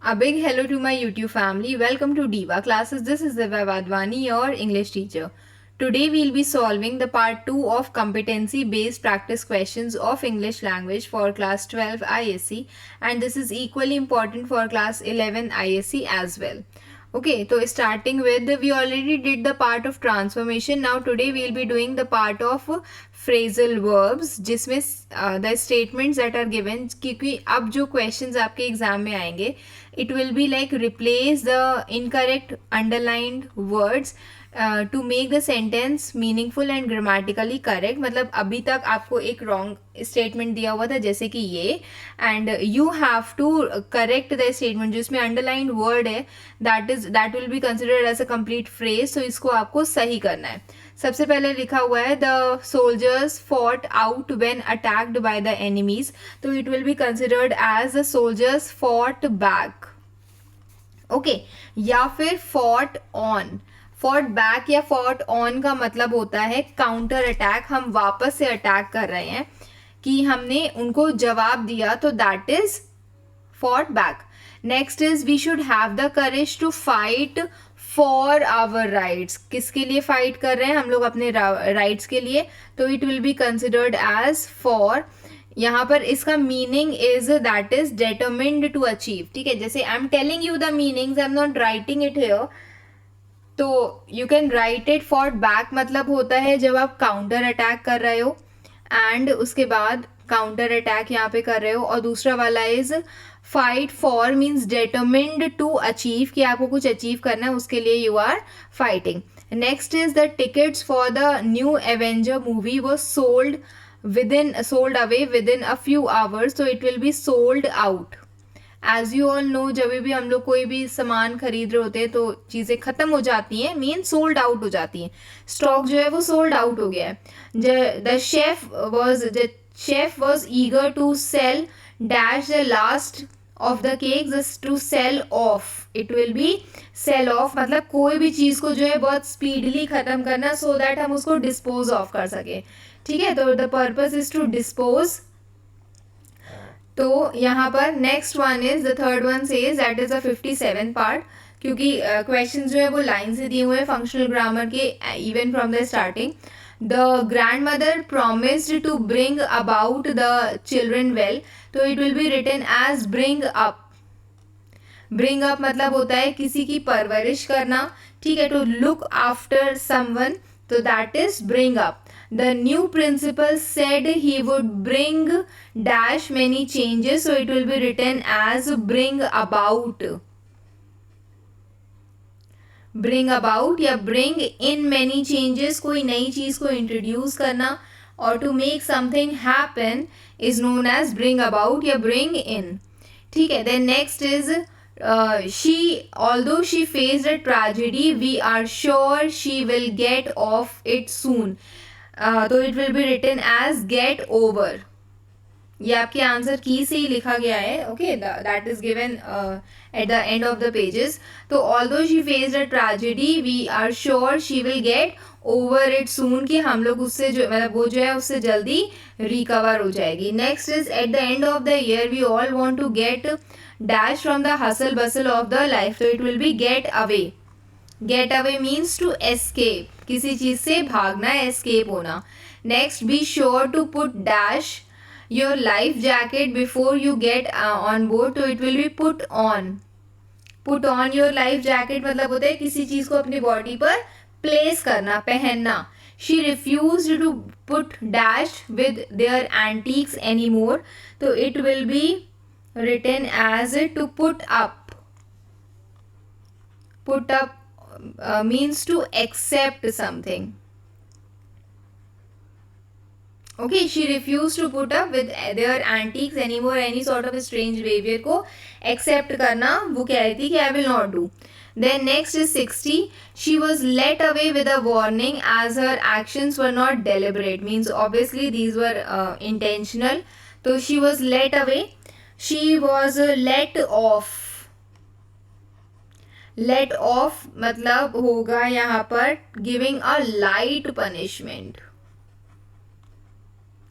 A big hello to my YouTube family. Welcome to Diva Classes. This is Divya Vadvani, your English teacher. Today we'll be solving the part 2 of competency based practice questions of English language for class 12 ISC, and this is equally important for class 11 ISC as well. Okay, so starting with, we already did the part of transformation. Now today we'll be doing the part of phrasal verbs, जिसमें the statements that are given, क्योंकि अब जो questions आपके exam में आएंगे, it will be like replace the incorrect underlined words to make the sentence meaningful and grammatically correct. मतलब अभी तक आपको एक रॉन्ग स्टेटमेंट दिया हुआ था जैसे कि ये, and you have to correct the statement जिसमें अंडरलाइन वर्ड है, that will be considered as a complete phrase. तो इसको आपको सही करना है. सबसे पहले लिखा हुआ है the soldiers fought out when attacked by the enemies. तो it will be considered as the soldiers fought back. Okay, या फिर फॉट ऑन. फॉट बैक या फॉट ऑन का मतलब होता है काउंटर अटैक. हम वापस से अटैक कर रहे हैं कि हमने उनको जवाब दिया, तो that is fought back. Next is we should have the courage to fight for our rights. किसके लिए फाइट कर रहे हैं हम लोग? अपने राइट्स के लिए. तो it will be considered as for. यहाँ पर इसका meaning is that is determined to achieve. ठीक है, जैसे I am telling you the meanings, I am not writing it here. तो you can write it. Fought back मतलब होता है जब आप काउंटर अटैक कर रहे हो, एंड उसके बाद काउंटर अटैक यहाँ पे कर रहे हो. और दूसरा वाला is fight for, means determined to achieve, कि आपको कुछ अचीव करना है, उसके लिए you are fighting. Next is the tickets for the new Avenger movie वो sold away within a few hours, so it will be sold out. As you all know, जब भी हम लोग कोई भी सामान खरीद रहे होते हैं तो चीज़ें खत्म हो जाती हैं, मीन सोल्ड आउट हो जाती हैं. स्टॉक जो है वो सोल्ड आउट हो गया है. The chef was eager to sell dash the last of the cake, just to sell off. It will be sell off, मतलब कोई भी चीज़ को जो है बहुत स्पीडली ख़त्म करना, सो दैट हम उसको डिस्पोज ऑफ कर सकें. ठीक है, तो the purpose is to dispose. तो यहाँ पर next one is the third one says that is the 57 part, क्योंकि क्वेश्चन जो है वो लाइन से दिए हुए हैं फंक्शनल ग्रामर के, even from the starting. The grand mother promised to bring about the children well. तो it will be written as bring up. Bring up मतलब होता है किसी की परवरिश करना. ठीक है, टू लुक आफ्टर समवन, तो that is bring up. The new principal said he would bring dash many changes, so it will be written as bring about. Bring about या bring in many changes, कोई नई चीज को introduce करना, और to make something happen is known as bring about या bring in. ठीक है, then next is although she faced a tragedy, we are sure she will get off it soon. तो it will be written as get over. ये आपके answer key से ही लिखा गया है. Okay, that is given at the end of the pages. तो although she faced a tragedy, we are sure she will get over it soon, कि हम लोग उससे जो मतलब वो जो है उससे जल्दी रिकवर हो जाएगी. Next is at the end of the year we all want to get dash from the hustle bustle of the life. तो it will be get away. Get away means to escape, किसी चीज से भागना, escape होना. Next, be sure to put dash your life jacket before you get on board. तो it will be put on. Put on your life jacket मतलब होता है किसी चीज को अपनी बॉडी पर प्लेस करना, पहनना. She refuse to put dash with their antics any more. तो it will be written as to put up. Put up means to accept something. Okay, she refused to put up with their antiques anymore, any sort of strange behavior को accept करना वो कह रही थी कि I will not do. Then next is 60. She was let away with a warning as her actions were not deliberate. Means obviously these were intentional. So she was let away. She was let off. Let off मतलब होगा यहाँ पर giving a light punishment.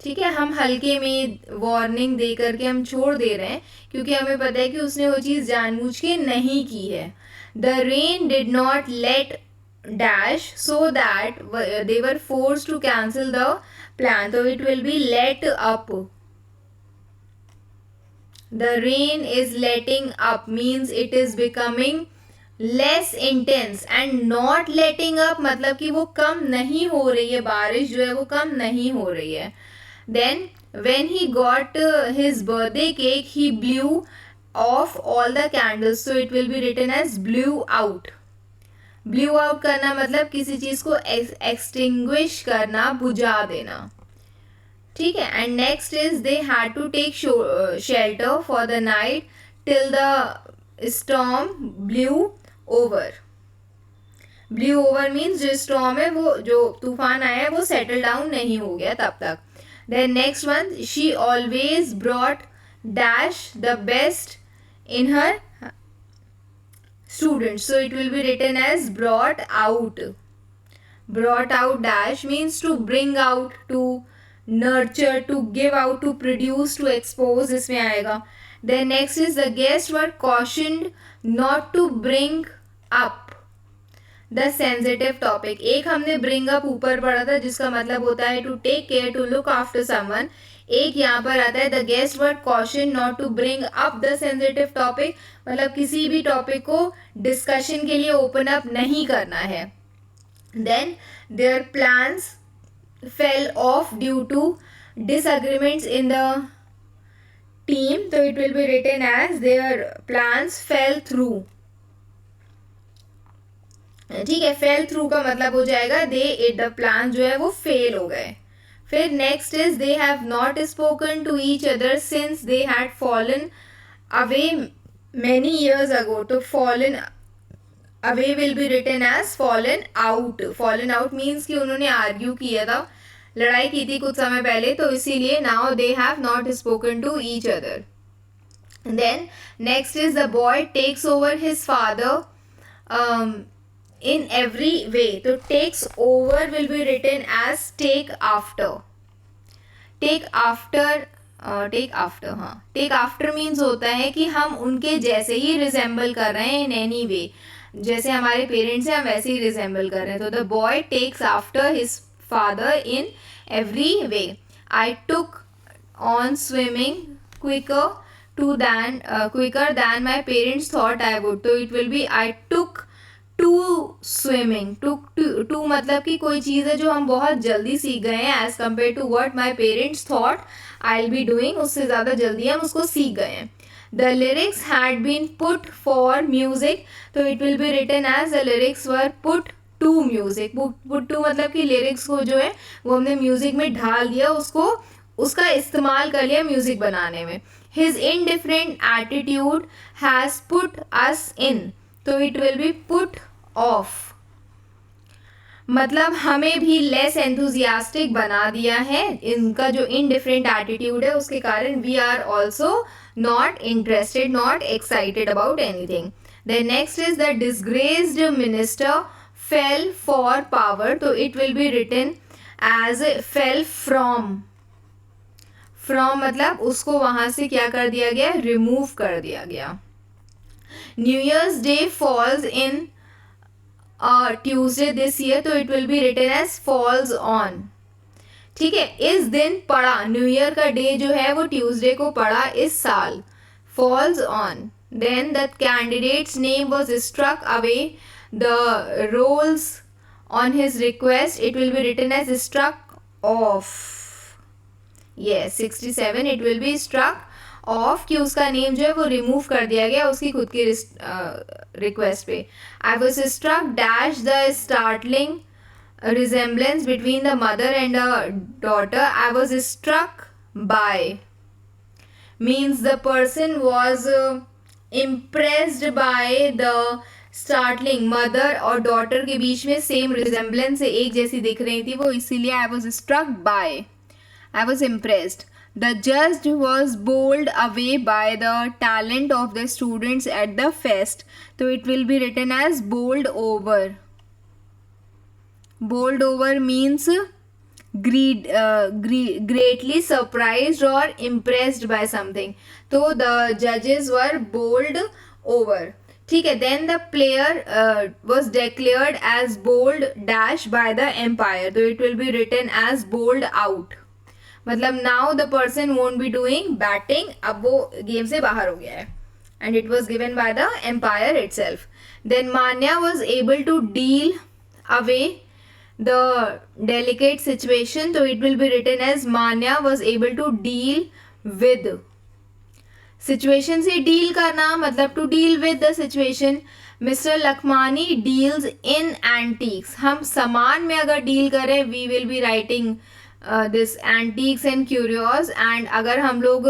ठीक है, हम हल्के में warning दे करके हम छोड़ दे रहे हैं क्योंकि हमें पता है कि उसने वो चीज़ जानबूझ के नहीं की है. The rain did not let dash so that they were forced to cancel the plan. So it will be let up. The rain is letting up means it is becoming less intense and not letting up मतलब कि वो कम नहीं हो रही है, बारिश जो है वो कम नहीं हो रही है. Then when he got his birthday cake, he blew off all the candles. So it will be written as blew out. Blue out करना मतलब किसी चीज को एक्सटिंग्विश करना, बुझा देना. ठीक है. And next is they had to take shelter for the night till the storm blew over. Blew over means जो स्टॉर्म है, वो जो तूफान आया है वो सेटल डाउन नहीं हो गया तब तक. Then next one, she always brought dash the best in her students. So it will be written as brought out. Brought out dash means to bring out, to nurture, to give out, to produce, to expose, इसमें आएगा. Then next is the guests were cautioned not to bring up the sensitive topic. एक हमने bring up ऊपर पढ़ा था जिसका मतलब होता है to take care, to look after someone. एक यहाँ पर आता है the guest were caution not to bring up the sensitive topic, मतलब किसी भी टॉपिक को डिस्कशन के लिए ओपन अप नहीं करना है. Then their plans fell off due to disagreements in the team. तो it will be written as their plans fell through. ठीक है, फेल थ्रू का मतलब हो जाएगा द प्लान जो है वो फेल हो गए. फिर next is they have not spoken to each other since they had fallen away many years ago. तो fallen away will be written as fallen out. Fallen out means कि उन्होंने argue किया था, लड़ाई की थी कुछ समय पहले, तो इसीलिए now they have not spoken to each other. Then next is the boy takes over his father in every way. तो takes over will be written as take after. Take after हाँ, take after means होता है कि हम उनके जैसे ही resemble कर रहे हैं in any way. जैसे हमारे पेरेंट्स हैं हम वैसे ही resemble कर रहे हैं. तो the boy takes after his father in every way. I took on swimming quicker than my parents thought I would. तो it will be I took to swimming. To मतलब कि कोई चीज़ है जो हम बहुत जल्दी सीख गए हैं as compare to what my parents thought I will be doing, उससे ज़्यादा जल्दी हम उसको सीख गए हैं. The lyrics had been put for music. तो it will be written as the lyrics were put to music. Put to मतलब कि लिरिक्स को जो है वो हमने म्यूजिक में ढाल दिया, उसका इस्तेमाल कर लिया म्यूजिक बनाने में. His indifferent attitude has put us in. तो it will be put off, मतलब हमें भी लेस एंथुजियास्टिक बना दिया है. इनका जो इनडिफरेंट एटीट्यूड है उसके कारण we are also not interested, not excited about anything. Then next is the disgraced minister fell for power. तो it will be written as fell from. From मतलब उसको वहां से क्या कर दिया गया, रिमूव कर दिया गया. New year's day falls in Tuesday this year. तो it will be written as falls on. ठीक है, इस दिन पड़ा, न्यू ईयर का डे जो है वो ट्यूजडे को पड़ा इस साल. Falls on. Then the candidate's name was struck away the rolls on his request. It will be written as struck off. yes 67 it will be struck off कि उसका नेम जो है वो रिमूव कर दिया गया उसकी खुद की रिक्वेस्ट पे. I was struck dash the startling resemblance between the mother and the daughter. I was struck by means the person was impressed by the startling. mother और daughter के बीच में same resemblance एक जैसी दिख रही थी वो, इसीलिए I was struck by, I was impressed. The judge was bowled away by the talent of the students at the fest. So it will be written as bowled over. Bowled over means greatly surprised or impressed by something. So the judges were bowled over. ठीक है. Then the player was declared as bowled dash by the umpire. So it will be written as bowled out. मतलब now the person won't be doing batting. अब वो game से बाहर हो गया है. And it was given by the umpire itself. Then Manya was able to deal away the delicate situation. So it will be written as Manya was able to deal with. Situation से deal करना मतलब to deal with the situation. Mister Lakhmani deals in antiques. हम सामान में अगर deal करें we will be writing this antiques and curios. And अगर हम लोग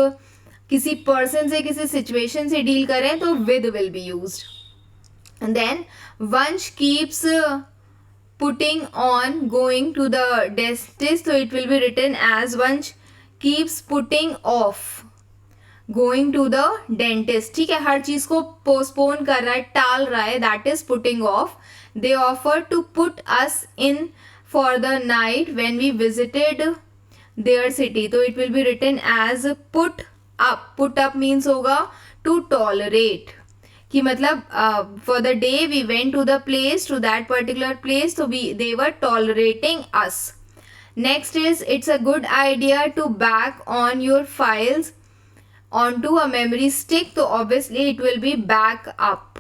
किसी पर्सन से किसी सिचुएशन से डील करें तो with will be used. And then Vansh keeps putting on going to the dentist. तो it will be written as Vansh keeps putting off going to the dentist. ठीक है. हर चीज को पोस्टपोन कर रहा है, टाल रहा है. That is putting off. They offer to put us in for the night when we visited their city. तो it will be written as put up. Put up means होगा टू टॉलरेट, कि मतलब for the day we went to the place, to that particular place, तो they were tolerating us. Next is it's a good idea to back on your files onto a memory stick. तो obviously it will be back up.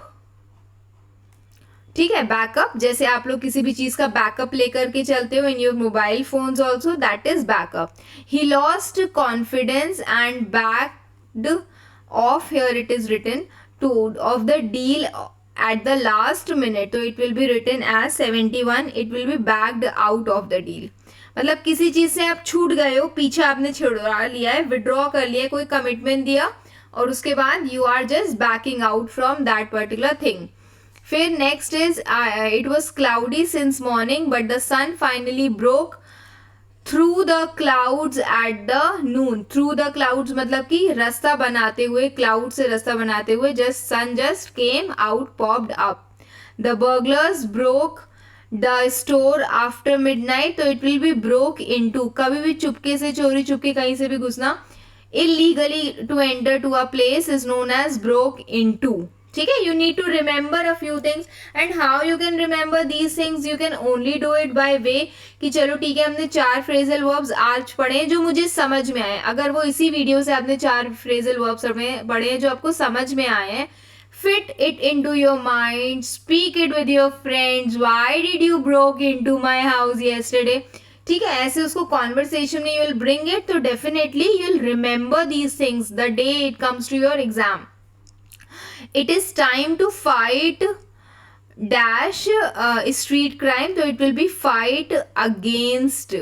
ठीक है. Backup, जैसे आप लोग किसी भी चीज का बैकअप लेकर के चलते हो in your mobile phones also, that is backup. He lost confidence and backed off, here it is written to off the deal at the last minute. तो it will be written as 71. It will be backed out of the deal. मतलब किसी चीज से आप छूट गए हो, पीछे आपने छुड़वा लिया है, विड्रॉ कर लिया है, कोई कमिटमेंट दिया और उसके बाद you are just backing out from that particular thing. फिर next is it was cloudy since morning but the sun finally broke through the clouds at the noon. Through the clouds मतलब कि रास्ता बनाते हुए, क्लाउड से रास्ता बनाते हुए, just sun just came out, popped up. The burglars broke the store after midnight. तो it will be broke into. कभी भी चुपके से, चोरी चुपके कहीं से भी घुसना, illegally to enter to a place is known as broke into. ठीक है. You need to remember a few things. And how you can remember these things, you can only do it by way कि चलो ठीक है हमने 4 phrasal verbs आज पढ़े जो मुझे समझ में आए. अगर वो इसी वीडियो से आपने 4 फ्रेजल वर्ब्स पढ़े हैं जो आपको समझ में आए हैं, fit it into your mind, speak it with your friends. Why did you broke into my house yesterday? ठीक है. ऐसे उसको conversation में you will bring it, तो definitely you will remember these things the day it comes to your exam. It is time to fight dash street crime. तो it will be fight against.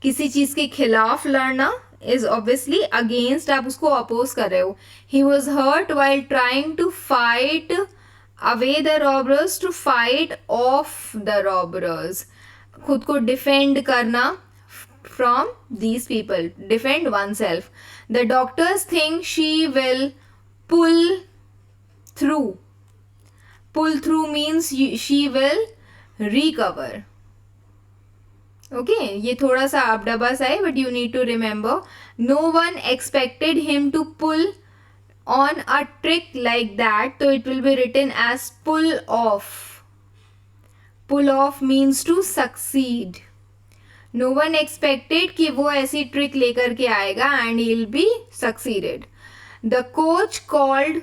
किसी चीज के खिलाफ लड़ना is obviously against, आप उसको oppose कर रहे हो. He was hurt while trying to fight away the robbers, to fight off the robbers. खुद को defend करना from these people, defend oneself. The doctors think she will pull through. Pull through means she will recover. Okay. ये थोड़ा सा आप डबा सा है but you need to remember. No one expected him to pull on a trick like that. तो it will be written as pull off. Pull off means to succeed. No one expected कि वो ऐसी ट्रिक लेकर के आएगा and he will be succeeded. The coach called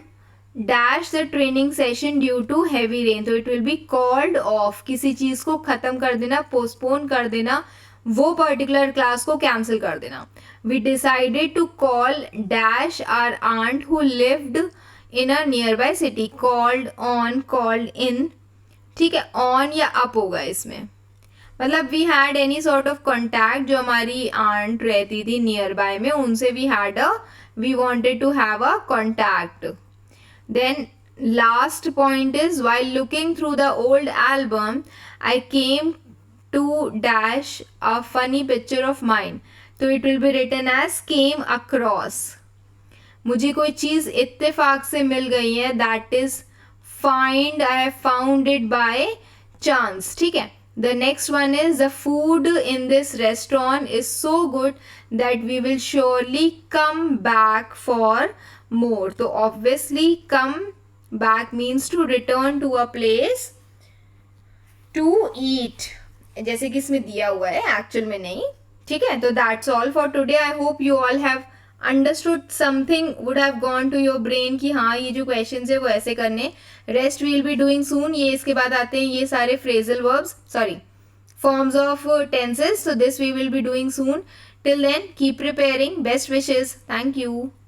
dash the training session due to heavy rain. तो it will be called off. किसी चीज को खत्म कर देना, पोस्टपोन कर देना, वो पर्टिकुलर क्लास को कैंसिल कर देना. We decided to call dash our aunt who lived in a nearby city. Called on, called in. ठीक है. ऑन या अप होगा इसमें. मतलब we had any sort of contact. जो हमारी आंट रहती थी नियर बाय में, उनसे we wanted to have a contact. Then last point is, while looking through the old album, I came to dash a funny picture of mine. So it will be written as came across. मुझे कोई चीज़ इत्तेफाक से मिल गई है, that is find, I have found it by chance. ठीक है. The next one is the food in this restaurant is so good that we will surely come back for more. So obviously come back means to return to a place to eat. जैसे कि इसमें दिया हुआ है, actual में नहीं. ठीक है, तो that's all for today. I hope you all have understood something, would have gone to your brain कि हाँ ये जो क्वेश्चन है वो ऐसे करने. Rest will be doing soon. ये इसके बाद आते हैं ये सारे phrasal verbs, sorry forms of tenses. So this we will be doing soon. Till then, keep preparing. Best wishes. Thank you.